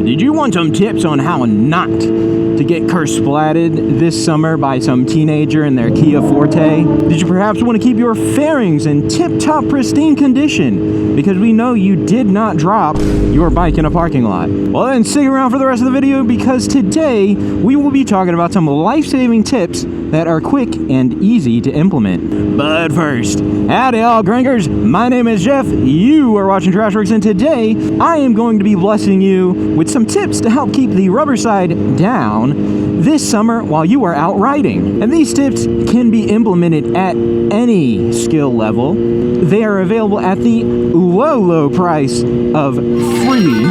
Did you want some tips on how not to get curse-splatted this summer by some teenager in their Kia Forte? Did you perhaps want to keep your fairings in tip-top pristine condition because we know you did not drop your bike in a parking lot? Well, then stick around for the rest of the video, because today we will be talking about some life-saving tips that are quick and easy to implement. But first, howdy all grinkers, my name is Jeff, you are watching TrashWerks, and today I am going to be blessing you with some tips to help keep the rubber side down this summer while you are out riding. And these tips can be implemented at any skill level. They are available at the low price of free,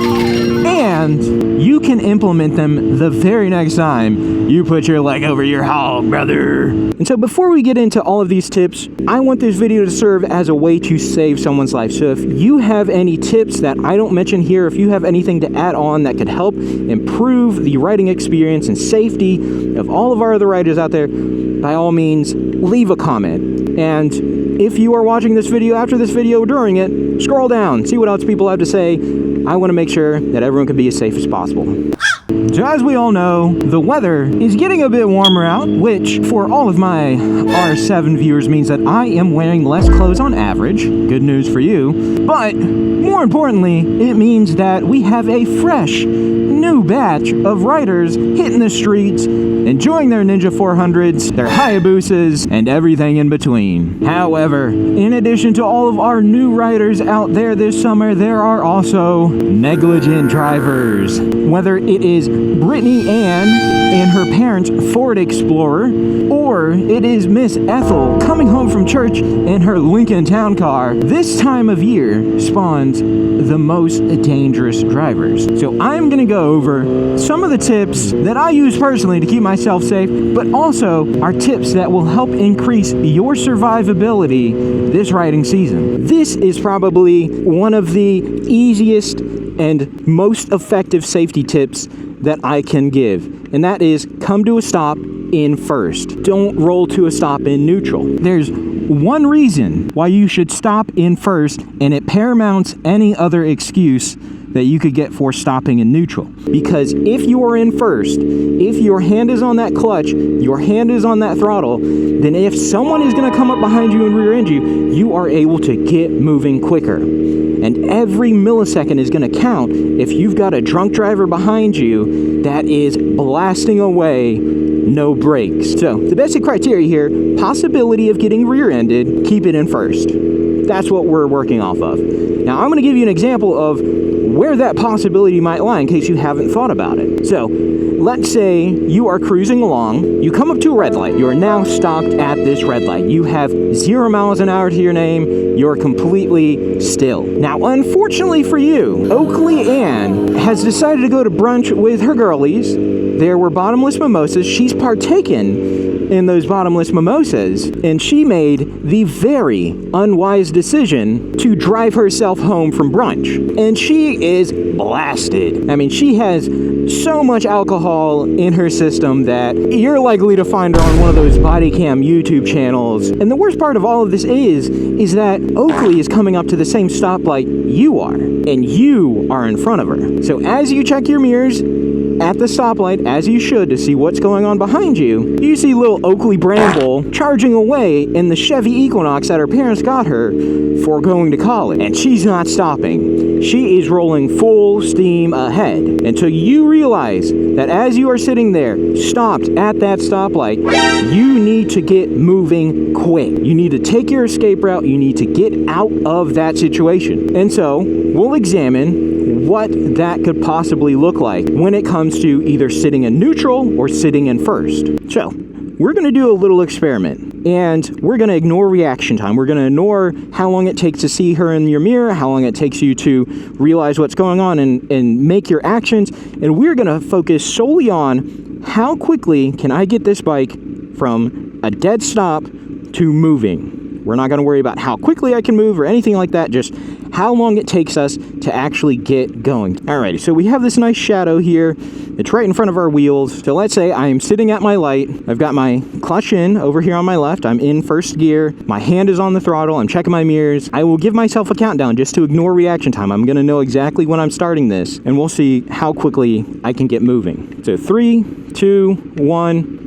and you can implement them the very next time you put your leg over your hog, brother. And so before we get into all of these tips, I want this video to serve as a way to save someone's life. So if you have any tips that I don't mention here, if you have anything to add on that could help improve the riding experience and safety of all of our other riders out there, by all means, leave a comment. And if you are watching this video after this video, during it, scroll down, see what else people have to say. I want to make sure that everyone can be as safe as possible. So as we all know, the weather is getting a bit warmer out, which for all of my R7 viewers means that I am wearing less clothes on average. Good news for you. But more importantly, it means that we have a fresh new batch of riders hitting the streets, enjoying their Ninja 400s, their Hayabusas, and everything in between. However, in addition to all of our new riders out there this summer, there are also negligent drivers. Whether it is Brittany Ann and her parents' Ford Explorer, or it is Miss Ethel coming home from church in her Lincoln Town Car, this time of year spawns the most dangerous drivers. So I'm gonna go over some of the tips that I use personally to keep myself safe, but also are tips that will help increase your survivability this riding season. This is probably one of the easiest and most effective safety tips that I can give, and that is come to a stop in first. Don't roll to a stop in neutral. There's one reason why you should stop in first, and it paramounts any other excuse that you could get for stopping in neutral. Because if you are in first, if your hand is on that clutch, your hand is on that throttle, then if someone is going to come up behind you and rear end you, you are able to get moving quicker. And every millisecond is going to count if you've got a drunk driver behind you that is blasting away, no brakes. So the basic criteria here: possibility of getting rear-ended, keep it in first. That's what we're working off of. Now I'm going to give you an example of where that possibility might lie in case you haven't thought about it. So let's say you are cruising along, you come up to a red light, you are now stopped at this red light, you have 0 miles an hour to your name, you're completely still. Now unfortunately for you, Oakley Ann has decided to go to brunch with her girlies. There were bottomless mimosas. She's partaken in those bottomless mimosas, and she made the very unwise decision to drive herself home from brunch. And she is blasted. I mean, she has so much alcohol in her system that you're likely to find her on one of those body cam YouTube channels. And the worst part of all of this is that Oakley is coming up to the same stoplight you are, and you are in front of her. So as you check your mirrors at the stoplight, as you should, to see what's going on behind you, you see little Oakley Bramble charging away in the Chevy Equinox that her parents got her for going to college. And she's not stopping. She is rolling full steam ahead until you realize that as you are sitting there, stopped at that stoplight, you need to get moving quick. You need to take your escape route. You need to get out of that situation. And so we'll examine what that could possibly look like when it comes to either sitting in neutral or sitting in first. So we're going to do a little experiment, and we're going to ignore reaction time. We're going to ignore how long it takes to see her in your mirror, how long it takes you to realize what's going on and make your actions, and we're going to focus solely on how quickly can I get this bike from a dead stop to moving. We're not going to worry about how quickly I can move or anything like that, just how long it takes us to actually get going. Alrighty, so we have this nice shadow here. It's right in front of our wheels. So let's say I am sitting at my light. I've got my clutch in over here on my left. I'm in first gear. My hand is on the throttle. I'm checking my mirrors. I will give myself a countdown just to ignore reaction time. I'm going to know exactly when I'm starting this, and we'll see how quickly I can get moving. So 3, 2, 1.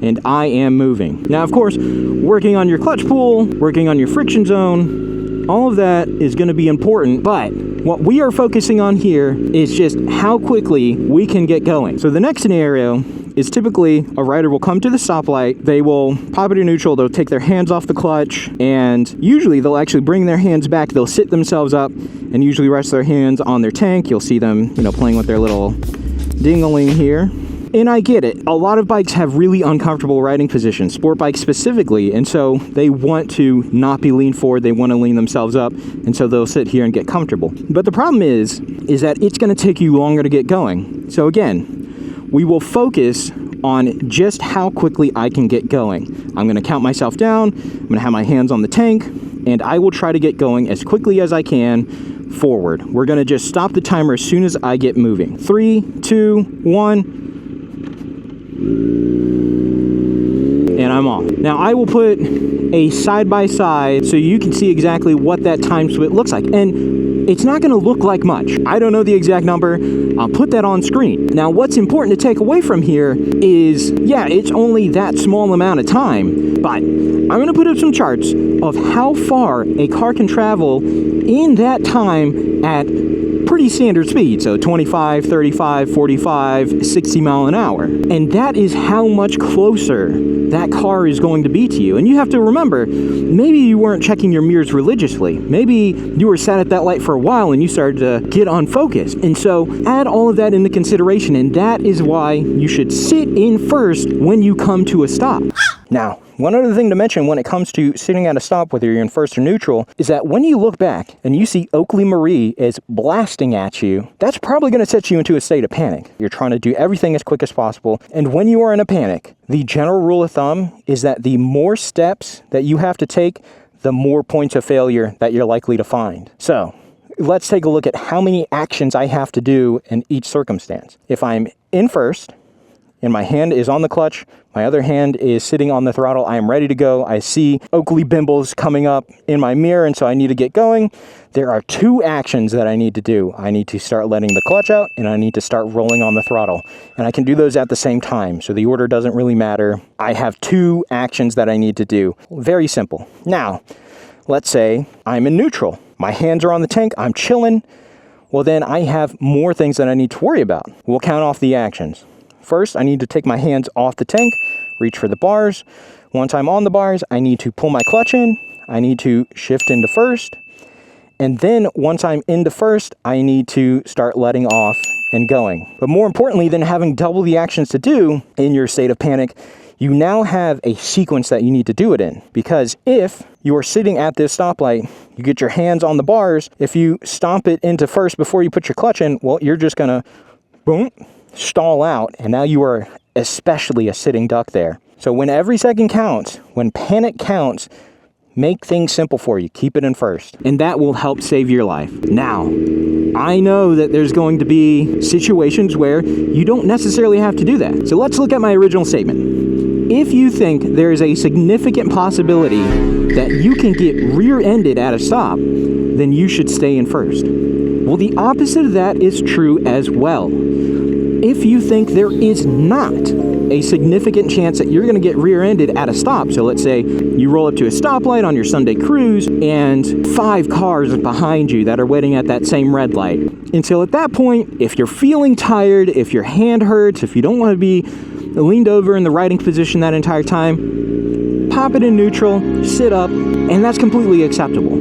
And I am moving. Now, of course, working on your clutch pull, working on your friction zone, all of that is going to be important, but what we are focusing on here is just how quickly we can get going. So the next scenario is typically a rider will come to the stoplight, they will pop it in neutral, they'll take their hands off the clutch, and usually they'll actually bring their hands back, they'll sit themselves up and usually rest their hands on their tank. You'll see them, playing with their little ding-a-ling here. And I get it. A lot of bikes have really uncomfortable riding positions, sport bikes specifically, and so they want to not be leaned forward, they want to lean themselves up, and so they'll sit here and get comfortable. But the problem is that it's going to take you longer to get going. So again, we will focus on just how quickly I can get going. I'm going to count myself down, I'm going to have my hands on the tank, and I will try to get going as quickly as I can forward. We're going to just stop the timer as soon as I get moving. 3, 2, 1. And I'm off. Now I will put a side-by-side so you can see exactly what that time split looks like. And it's not going to look like much. I don't know the exact number. I'll put that on screen. Now what's important to take away from here is, yeah, it's only that small amount of time, but I'm going to put up some charts of how far a car can travel in that time at pretty standard speed, so 25, 35, 45, 60 mile an hour. And that is how much closer that car is going to be to you. And you have to remember, maybe you weren't checking your mirrors religiously. Maybe you were sat at that light for a while and you started to get unfocused. And so add all of that into consideration, and that is why you should sit in first when you come to a stop. Now, one other thing to mention when it comes to sitting at a stop, whether you're in first or neutral, is that when you look back and you see Oakley Marie is blasting at you, that's probably going to set you into a state of panic. You're trying to do everything as quick as possible. And when you are in a panic, the general rule of thumb is that the more steps that you have to take, the more points of failure that you're likely to find. So let's take a look at how many actions I have to do in each circumstance. If I'm in first, and my hand is on the clutch, my other hand is sitting on the throttle, I am ready to go. I see Oakley Bimbles coming up in my mirror, and so I need to get going. There are 2 actions that I need to do. I need to start letting the clutch out, and I need to start rolling on the throttle. And I can do those at the same time, so the order doesn't really matter. I have 2 actions that I need to do. Very simple. Now, let's say I'm in neutral. My hands are on the tank, I'm chilling. Well, then I have more things that I need to worry about. We'll count off the actions. First, I need to take my hands off the tank, reach for the bars. Once I'm on the bars, I need to pull my clutch in. I need to shift into first. And then once I'm into first, I need to start letting off and going. But more importantly than having double the actions to do in your state of panic, you now have a sequence that you need to do it in. Because if you are sitting at this stoplight, you get your hands on the bars, if you stomp it into first before you put your clutch in, well, you're just gonna boom, stall out, and now you are especially a sitting duck there. So when every second counts, when panic counts, make things simple for you. Keep it in first, and that will help save your life. Now, I know that there's going to be situations where you don't necessarily have to do that. So let's look at my original statement. If you think there is a significant possibility that you can get rear-ended at a stop, then you should stay in first. Well, the opposite of that is true as well. If you think there is not a significant chance that you're going to get rear-ended at a stop, so let's say you roll up to a stoplight on your Sunday cruise and 5 cars behind you that are waiting at that same red light. Until at that point, if you're feeling tired, if your hand hurts, if you don't want to be leaned over in the riding position that entire time, pop it in neutral, sit up, and that's completely acceptable.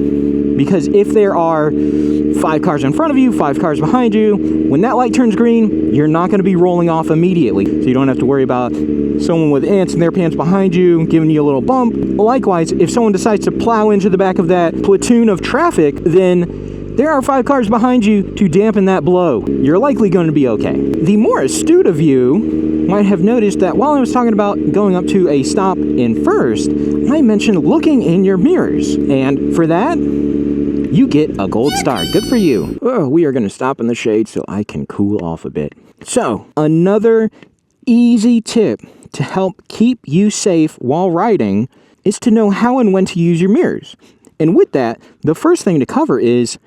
Because if there are 5 cars in front of you, 5 cars behind you, when that light turns green, you're not going to be rolling off immediately. So you don't have to worry about someone with ants in their pants behind you giving you a little bump. Likewise, if someone decides to plow into the back of that platoon of traffic, then there are 5 cars behind you to dampen that blow. You're likely going to be okay. The more astute of you might have noticed that while I was talking about going up to a stop in first, I mentioned looking in your mirrors. And for that, you get a gold star. Good for you. Oh, we are going to stop in the shade so I can cool off a bit. So, another easy tip to help keep you safe while riding is to know how and when to use your mirrors. And with that, the first thing to cover is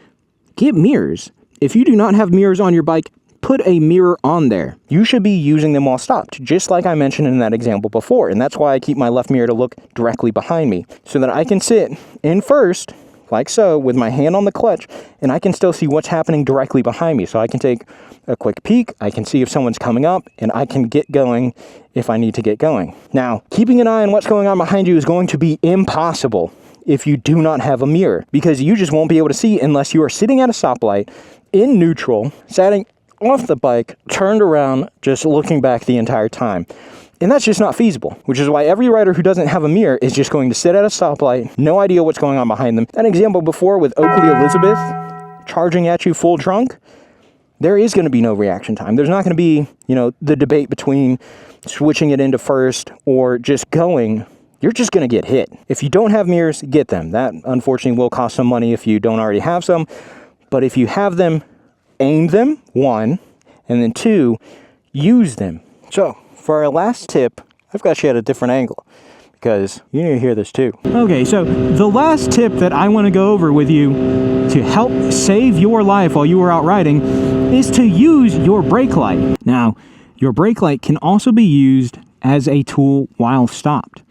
get mirrors. If you do not have mirrors on your bike, put a mirror on there. You should be using them while stopped, just like I mentioned in that example before. And that's why I keep my left mirror to look directly behind me, so that I can sit in first, like so, with my hand on the clutch, and I can still see what's happening directly behind me. So I can take a quick peek, I can see if someone's coming up, and I can get going if I need to get going. Now, keeping an eye on what's going on behind you is going to be impossible if you do not have a mirror, because you just won't be able to see unless you are sitting at a stoplight in neutral, sitting off the bike, turned around, just looking back the entire time. And that's just not feasible, which is why every rider who doesn't have a mirror is just going to sit at a stoplight, no idea what's going on behind them. That example before with Oakley Elizabeth charging at you full drunk, there is going to be no reaction time. There's not going to be, the debate between switching it into first or just going. You're just going to get hit. If you don't have mirrors, get them. That, unfortunately, will cost some money if you don't already have some. But if you have them, aim them, 1, and then 2, use them. So, for our last tip, I've got you at a different angle, because you need to hear this too. Okay, so the last tip that I want to go over with you to help save your life while you are out riding is to use your brake light. Now, your brake light can also be used as a tool while stopped.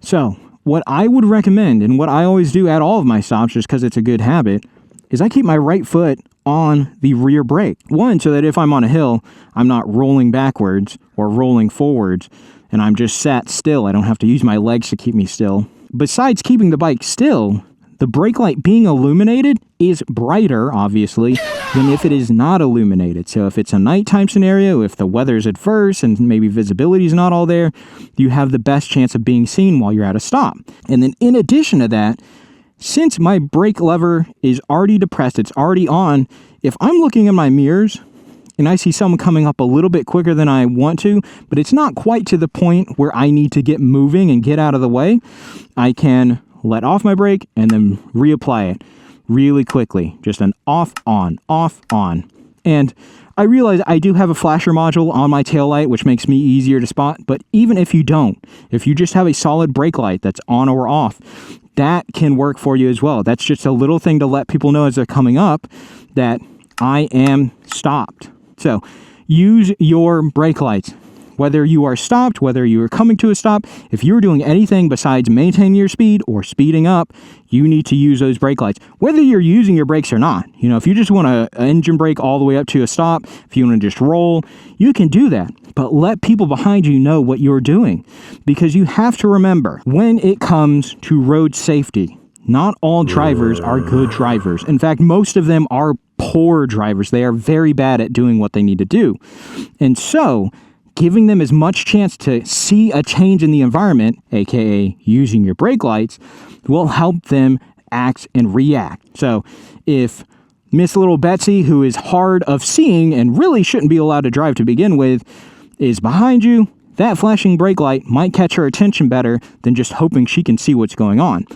So, what I would recommend, and what I always do at all of my stops, just because it's a good habit, is I keep my right foot on the rear brake. 1, so that if I'm on a hill, I'm not rolling backwards or rolling forwards, and I'm just sat still. I don't have to use my legs to keep me still. Besides keeping the bike still, the brake light being illuminated is brighter, obviously, than if it is not illuminated. So if it's a nighttime scenario, if the weather's adverse and maybe visibility is not all there, you have the best chance of being seen while you're at a stop. And then in addition to that, since my brake lever is already depressed, it's already on, if I'm looking in my mirrors and I see someone coming up a little bit quicker than I want to, but it's not quite to the point where I need to get moving and get out of the way, I can let off my brake and then reapply it really quickly. Just an off, on, off, on. And I realize I do have a flasher module on my taillight, which makes me easier to spot, but even if you don't, if you just have a solid brake light that's on or off, that can work for you as well. That's just a little thing to let people know as they're coming up that I am stopped. So use your brake lights. Whether you are stopped, whether you are coming to a stop, if you're doing anything besides maintaining your speed or speeding up, you need to use those brake lights. Whether you're using your brakes or not. If you just want to engine brake all the way up to a stop, if you want to just roll, you can do that. But let people behind you know what you're doing. Because you have to remember, when it comes to road safety, not all drivers are good drivers. In fact, most of them are poor drivers. They are very bad at doing what they need to do. And so, giving them as much chance to see a change in the environment, aka using your brake lights, will help them act and react. So if Miss Little Betsy, who is hard of seeing and really shouldn't be allowed to drive to begin with, is behind you, that flashing brake light might catch her attention better than just hoping she can see what's going on.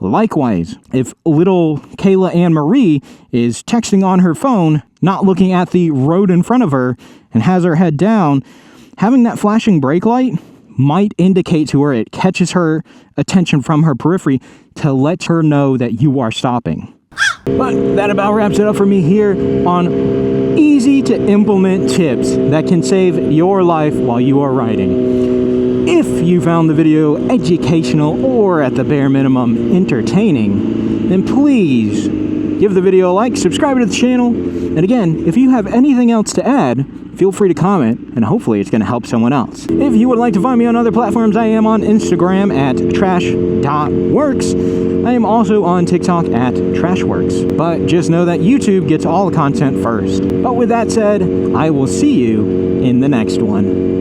Likewise, if little Kayla Ann Marie is texting on her phone, not looking at the road in front of her, and has her head down, having that flashing brake light might indicate to her, it catches her attention from her periphery to let her know that you are stopping. But that about wraps it up for me here on easy to implement tips that can save your life while you are riding. If you found the video educational or at the bare minimum entertaining, then please give the video a like, subscribe to the channel, and again, if you have anything else to add, feel free to comment, and hopefully it's going to help someone else. If you would like to find me on other platforms, I am on Instagram at trash.works. I am also on TikTok at TrashWerks. But just know that YouTube gets all the content first. But with that said, I will see you in the next one.